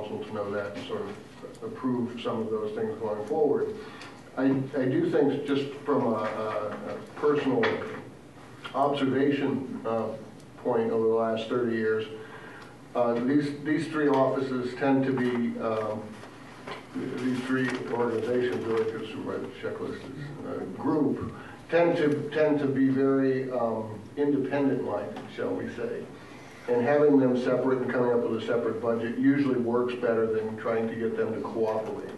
council to know that and sort of approve some of those things going forward. I do think, just from a personal observation point over the last 30 years, these three offices tend to be, these three organizations, really, because the checklist is group, tend to be very independent-minded, shall we say. And having them separate and coming up with a separate budget usually works better than trying to get them to cooperate.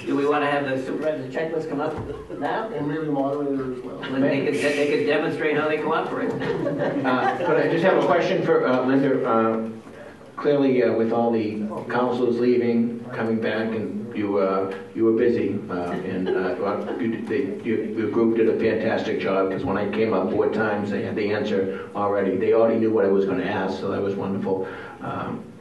Do we want to have the supervisor checklist come up now? And maybe moderator as well. They could demonstrate how they cooperate. But I just have a question for Linda. Clearly, with all the councils leaving, coming back, and you were busy, and your group did a fantastic job, because when I came up 4 times, they had the answer already. They already knew what I was going to ask, so that was wonderful.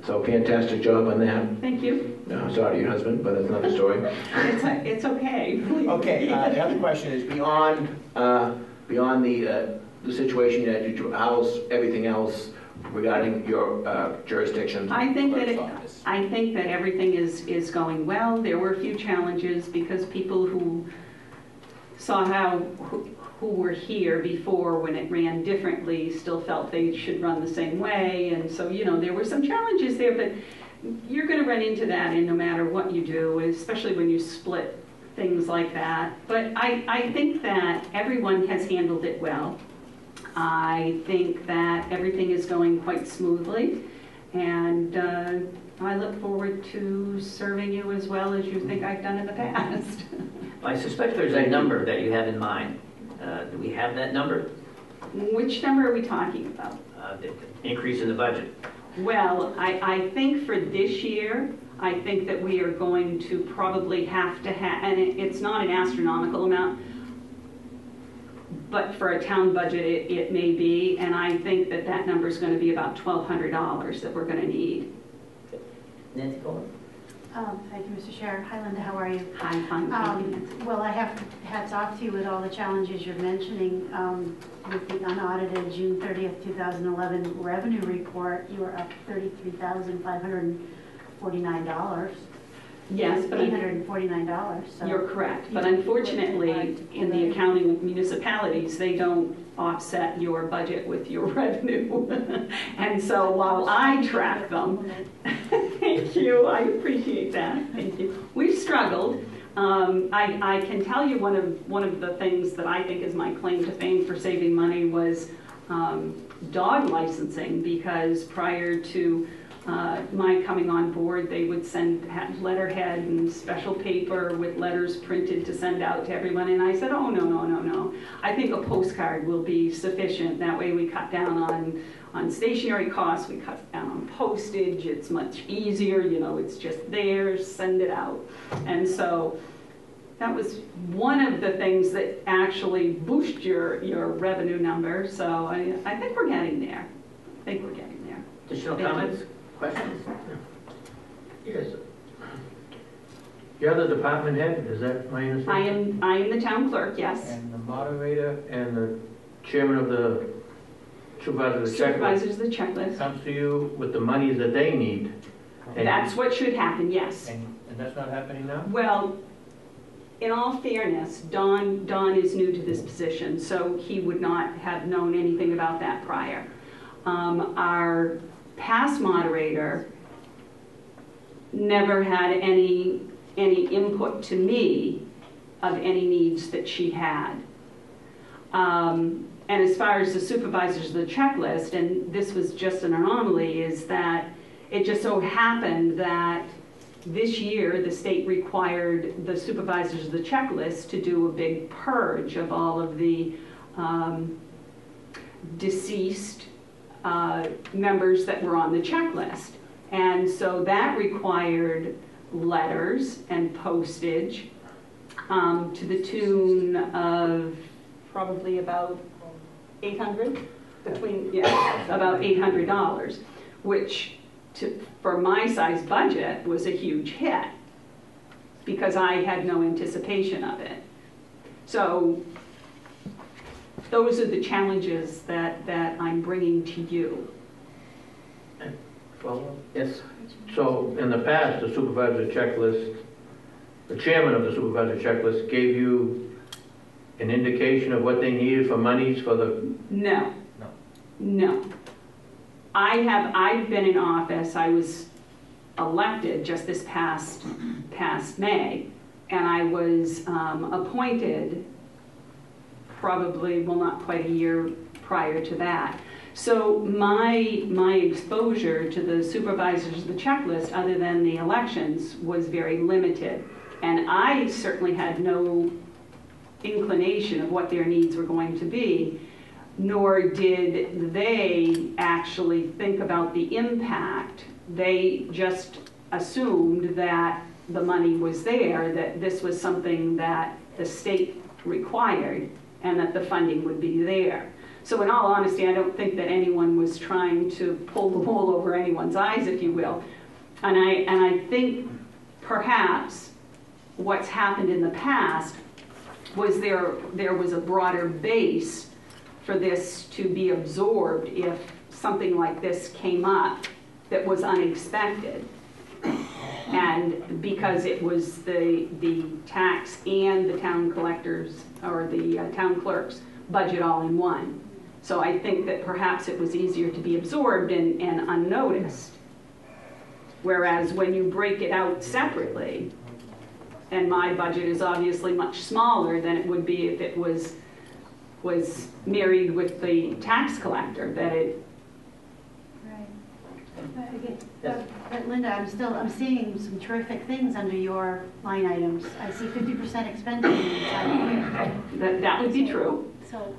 So fantastic job on that. Thank you. Sorry to your husband, but that's another story. It's okay. Okay, the other question is beyond the situation that you house, everything else regarding your jurisdiction. I think that everything is going well. There were a few challenges because people who saw who were here before when it ran differently still felt they should run the same way, and so there were some challenges there, but you're going to run into that in no matter what you do, especially when you split things like that. But I think that everyone has handled it well. I think that everything is going quite smoothly, and I look forward to serving you as well as you think I've done in the past. I suspect there's a number that you have in mind. Do we have that number? Which number are we talking about? The increase in the budget. Well, I think for this year, I think that we are going to probably have to have, and it's not an astronomical amount, but for a town budget it may be, and I think that number is going to be about $1,200 that we're going to need. Nancy Coleman? Thank you, Mr. Chair. Hi, Linda. How are you? Hi, fine. Well, I have hats off to you with all the challenges you're mentioning. With the unaudited June 30th, 2011 revenue report, you were up $33,549. Yes, but $849. So you're correct. But unfortunately, in the accounting of municipalities, they don't offset your budget with your revenue. And so while I track them, thank you, I appreciate that. Thank you. We've struggled. I can tell you one of the things that I think is my claim to fame for saving money was dog licensing, because prior to my coming on board, they would send letterhead and special paper with letters printed to send out to everyone, and I said, oh, no. I think a postcard will be sufficient. That way we cut down on stationery costs, we cut down on postage, it's much easier, it's just there, send it out. And so that was one of the things that actually boost your revenue number, so I think we're getting there. Additional comments? Questions? Yes. You're the department head, is that my understanding? I am the town clerk, yes. And the moderator and the chairman of the supervisors of the checklist comes to you with the money that they need. That's what should happen, yes. And that's not happening now? Well, in all fairness, Don is new to this position, so he would not have known anything about that prior. Our past moderator never had any input to me of any needs that she had. And as far as the supervisors of the checklist, and this was just an anomaly, is that it just so happened that this year the state required the supervisors of the checklist to do a big purge of all of the deceased members that were on the checklist. And so that required letters and postage to the tune of probably about $800, about $800, which for my size budget was a huge hit because I had no anticipation of it. So those are the challenges that I'm bringing to you. Follow-up? Yes. So in the past, the supervisor checklist, the chairman of the supervisor checklist gave you an indication of what they needed for monies for the, No. No. I've been in office, I was elected just this past May, and I was appointed probably, well, not quite a year prior to that. So my exposure to the supervisors of the checklist, other than the elections, was very limited. And I certainly had no inclination of what their needs were going to be, nor did they actually think about the impact. They just assumed that the money was there, that this was something that the state required, and that the funding would be there. So in all honesty, I don't think that anyone was trying to pull the wool over anyone's eyes, if you will. And I think perhaps what's happened in the past was there was a broader base for this to be absorbed if something like this came up that was unexpected. And because it was the tax and the town collectors, or the town clerk's budget all in one. So I think that perhaps it was easier to be absorbed and unnoticed. Whereas when you break it out separately, and my budget is obviously much smaller than it would be if it was married with the tax collector, that it. Right. But Linda, I'm seeing some terrific things under your line items. I see 50% expended in the entire year. That would be true. So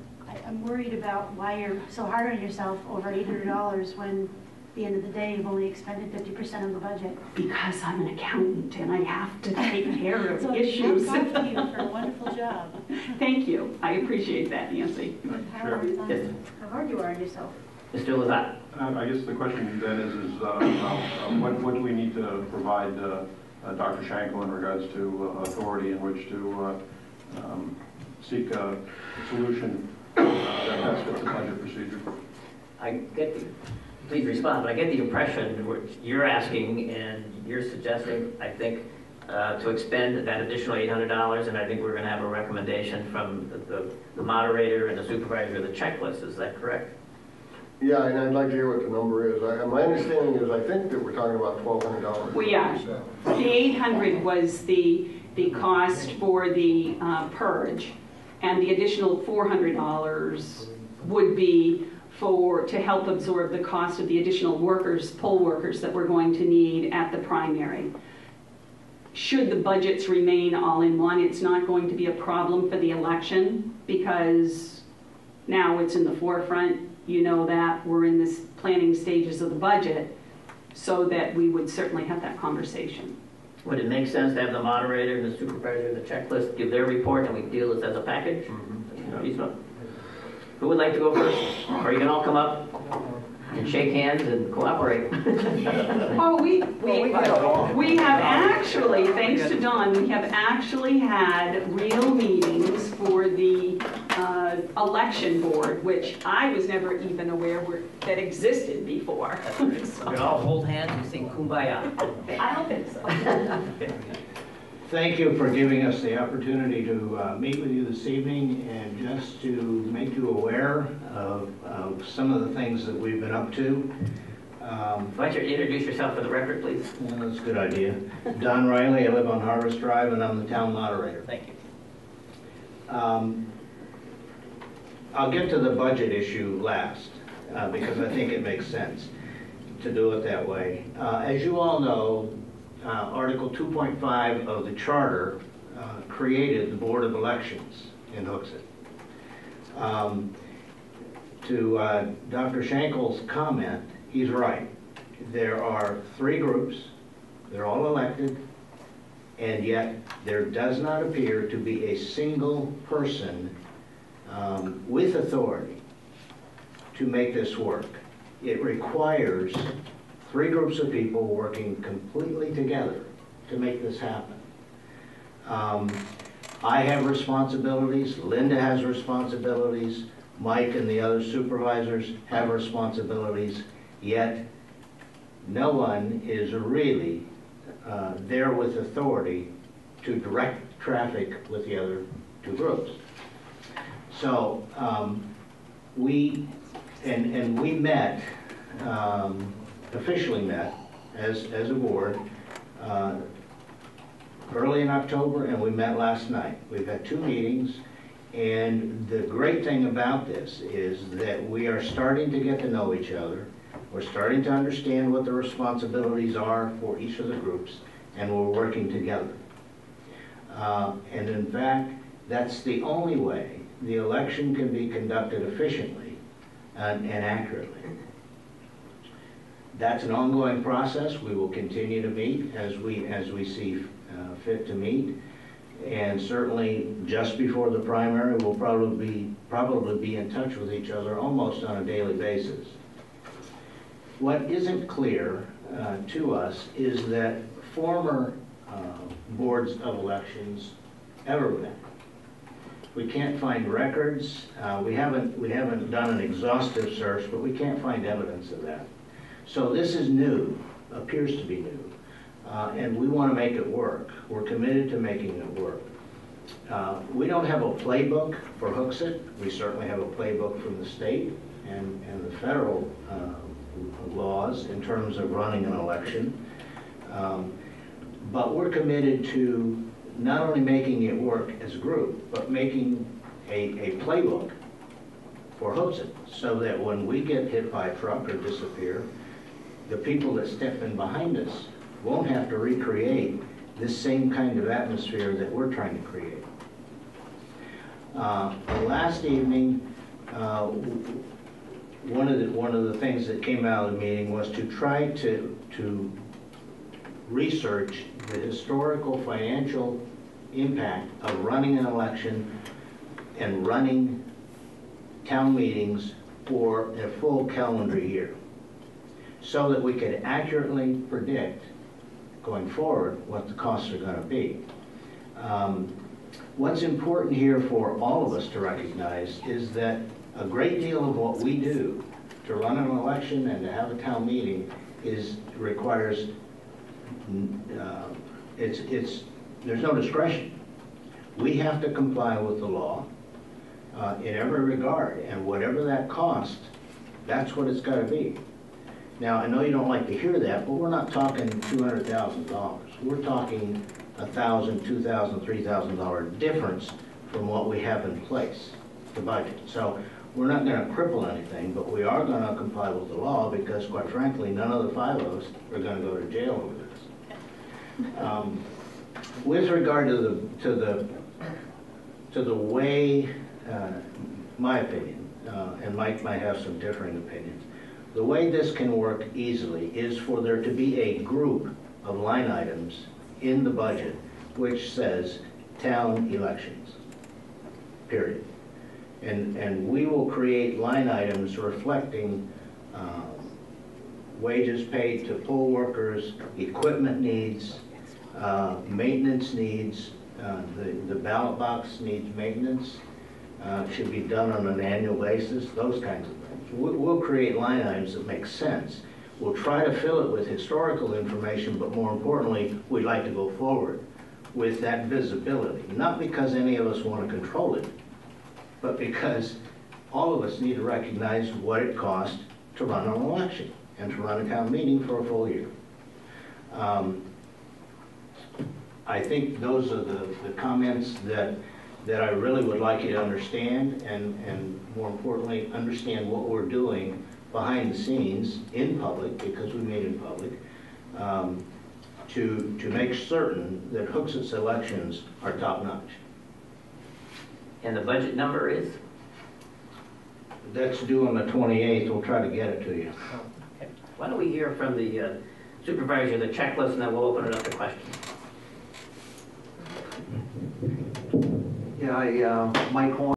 I'm worried about why you're so hard on yourself over $800 when at the end of the day you've only expended 50% of the budget. Because I'm an accountant and I have to take care of So issues. thank you for a wonderful job. Thank you. I appreciate that, Nancy. How Sure. hard you are on yourself. Mr. Lozat. I guess the question then is what do we need to provide Dr. Schenkel in regards to authority in which to seek a solution that best fits the budget procedure? I get the, please respond, but I get the impression what you're asking and you're suggesting, I think, to expend that additional $800, and I think we're going to have a recommendation from the moderator and the supervisor of the checklist. Is that correct? Yeah, and I'd like to hear what the number is. My understanding is, I think that we're talking about $1,200. We are. The 800 was the cost for the purge, and the additional $400 would be to help absorb the cost of the additional workers, poll workers that we're going to need at the primary. Should the budgets remain all in one, it's not going to be a problem for the election because now it's in the forefront. You know that we're in this planning stages of the budget, so that we would certainly have that conversation. Would it make sense to have the moderator and the supervisor of the checklist give their report and we deal with this as a package? Mm-hmm. Who would like to go first? Or you can all come up and shake hands and cooperate. Oh, we have actually, thanks to Dawn, we have actually had real meetings for the election board, which I was never even aware that existed before. We can all hold hands and sing Kumbaya. I don't think so. Thank you for giving us the opportunity to meet with you this evening and just to make you aware of some of the things that we've been up to. Why don't you introduce yourself for the record, please? Well, that's a good idea. Don Riley, I live on Harvest Drive, and I'm the town moderator. Thank you. I'll get to the budget issue last because I think it makes sense to do it that way. As you all know, Article 2.5 of the Charter created the Board of Elections in Hooksett. To Dr. Schenkel's comment, he's right. There are 3 groups, they're all elected, and yet there does not appear to be a single person with authority to make this work. It requires 3 groups of people working completely together to make this happen. I have responsibilities, Linda has responsibilities, Mike and the other supervisors have responsibilities, yet no one is really there with authority to direct traffic with the other two groups. So we met, officially met as a board early in October, and we met last night. We've had 2 meetings, and the great thing about this is that we are starting to get to know each other. We're starting to understand what the responsibilities are for each of the groups, and we're working together. And in fact, that's the only way the election can be conducted efficiently and accurately. That's an ongoing process. We will continue to meet as we see fit to meet. And certainly, just before the primary, we'll probably be in touch with each other almost on a daily basis. What isn't clear to us is that former boards of elections ever met. We can't find records. We haven't done an exhaustive search, but we can't find evidence of that. So this is new, appears to be new, and we want to make it work. We're committed to making it work. We don't have a playbook for Hooksett. We certainly have a playbook from the state and the federal laws in terms of running an election. But we're committed to not only making it work as a group, but making a playbook for Hooksett, so that when we get hit by a truck or disappear, the people that step in behind us won't have to recreate this same kind of atmosphere that we're trying to create. Last evening, one of the things that came out of the meeting was to try to research the historical financial impact of running an election and running town meetings for a full calendar year, so that we could accurately predict going forward what the costs are going to be. What's important here for all of us to recognize is that a great deal of what we do to run an election and to have a town meeting requires there's no discretion. We have to comply with the law in every regard, and whatever that cost, that's what it's got to be. Now, I know you don't like to hear that, but we're not talking $200,000. We're talking $1,000, $2,000, $3,000 difference from what we have in place, the budget. So we're not going to cripple anything, but we are going to comply with the law, because, quite frankly, none of the 5 of us are going to go to jail over this. With regard to the way, my opinion, and Mike might have some differing opinions, the way this can work easily is for there to be a group of line items in the budget which says town elections, period. And we will create line items reflecting wages paid to poll workers, equipment needs, maintenance needs, the ballot box needs maintenance, should be done on an annual basis, those kinds of things. We'll create line items that make sense. We'll try to fill it with historical information, but more importantly, we'd like to go forward with that visibility. Not because any of us want to control it, but because all of us need to recognize what it costs to run an election and to run a town meeting for a full year. I think those are the comments that I really would like you to understand, and more importantly, understand what we're doing behind the scenes in public, because we meet in public, to make certain that Hooksett's elections are top-notch. And the budget number is? That's due on the 28th. We'll try to get it to you. Okay. Why don't we hear from the supervisor, the checklist, and then we'll open it up to questions. Yeah, Mike Horn.